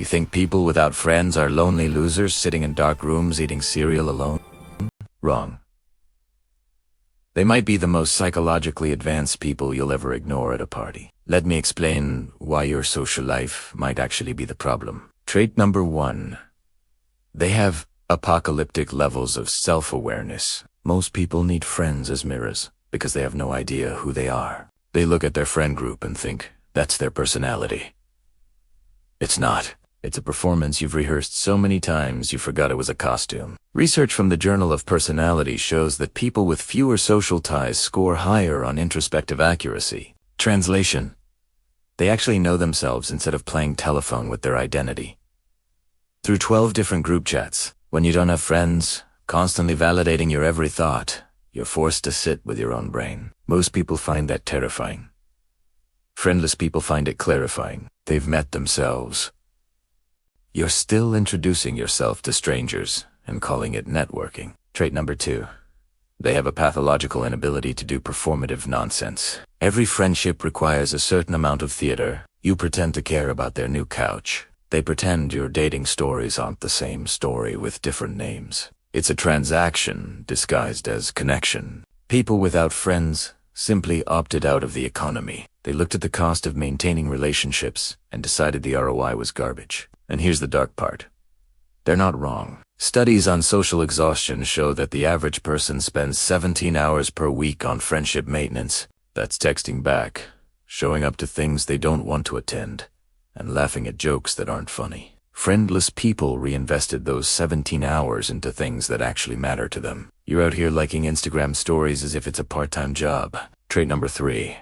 You think people without friends are lonely losers sitting in dark rooms eating cereal alone? Wrong. They might be the most psychologically advanced people you'll ever ignore at a party. Let me explain why your social life might actually be the problem. Trait number 1. They have apocalyptic levels of self-awareness. Most people need friends as mirrors because they have no idea who they are. They look at their friend group and think that's their personality. It's not. It's a performance you've rehearsed so many times you forgot it was a costume. Research from the Journal of Personality shows that people with fewer social ties score higher on introspective accuracy. Translation: they actually know themselves instead of playing telephone with their identity. Through 12 different group chats, when you don't have friends, constantly validating your every thought, you're forced to sit with your own brain. Most people find that terrifying. Friendless people find it clarifying. They've met themselves. You're still introducing yourself to strangers and calling it networking. Trait number 2. They have a pathological inability to do performative nonsense. Every friendship requires a certain amount of theater. You pretend to care about their new couch. They pretend your dating stories aren't the same story with different names. It's a transaction disguised as connection. People without friends simply opted out of the economy. They looked at the cost of maintaining relationships and decided the ROI was garbage. And here's the dark part. They're not wrong. Studies on social exhaustion show that the average person spends 17 hours per week on friendship maintenance. That's texting back, showing up to things they don't want to attend, and laughing at jokes that aren't funny. Friendless people reinvested those 17 hours into things that actually matter to them. You're out here liking Instagram stories as if it's a part-time job. Trait number 3.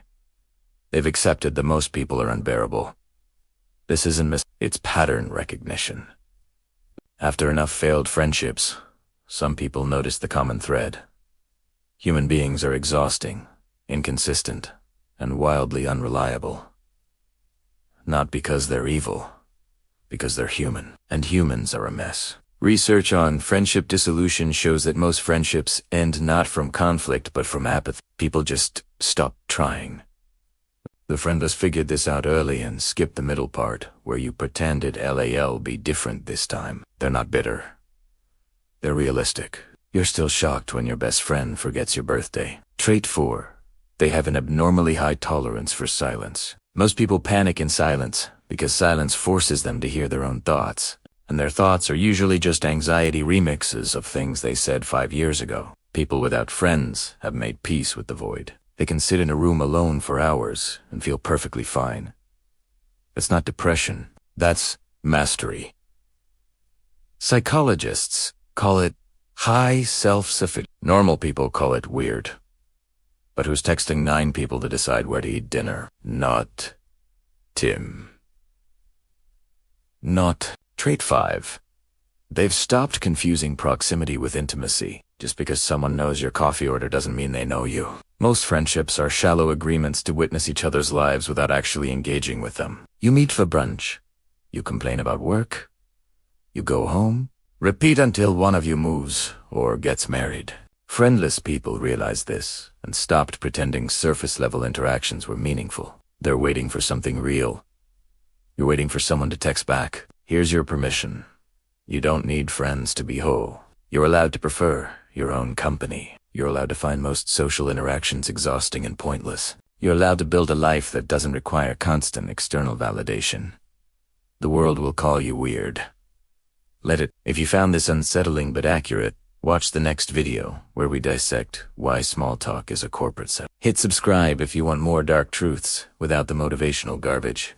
They've accepted that most people are unbearable. This isn't it's pattern recognition. After enough failed friendships, some people notice the common thread. Human beings are exhausting, inconsistent, and wildly unreliable. Not because they're evil, because they're human, and humans are a mess. Research on friendship dissolution shows that most friendships end not from conflict but from apathy. People just stop trying. The friendless figured this out early and skipped the middle part, where you pretended LAL be different this time. They're not bitter. They're realistic. You're still shocked when your best friend forgets your birthday. Trait 4. They have an abnormally high tolerance for silence. Most people panic in silence because silence forces them to hear their own thoughts, and their thoughts are usually just anxiety remixes of things they said 5 years ago. People without friends have made peace with the void. They can sit in a room alone for hours and feel perfectly fine. That's not depression. That's mastery. Psychologists call it high self-sufficiency. Normal people call it weird. But who's texting 9 people to decide where to eat dinner? Not Tim. Not. Trait 5. They've stopped confusing proximity with intimacy. Just because someone knows your coffee order doesn't mean they know you. Most friendships are shallow agreements to witness each other's lives without actually engaging with them. You meet for brunch. You complain about work. You go home. Repeat until one of you moves or gets married. Friendless people realized this and stopped pretending surface-level interactions were meaningful. They're waiting for something real. You're waiting for someone to text back. Here's your permission. You don't need friends to be whole. You're allowed to prefer your own company. You're allowed to find most social interactions exhausting and pointless. You're allowed to build a life that doesn't require constant external validation. The world will call you weird. Let it. If you found this unsettling but accurate, watch the next video where we dissect why small talk is a corporate set. Hit subscribe if you want more dark truths without the motivational garbage.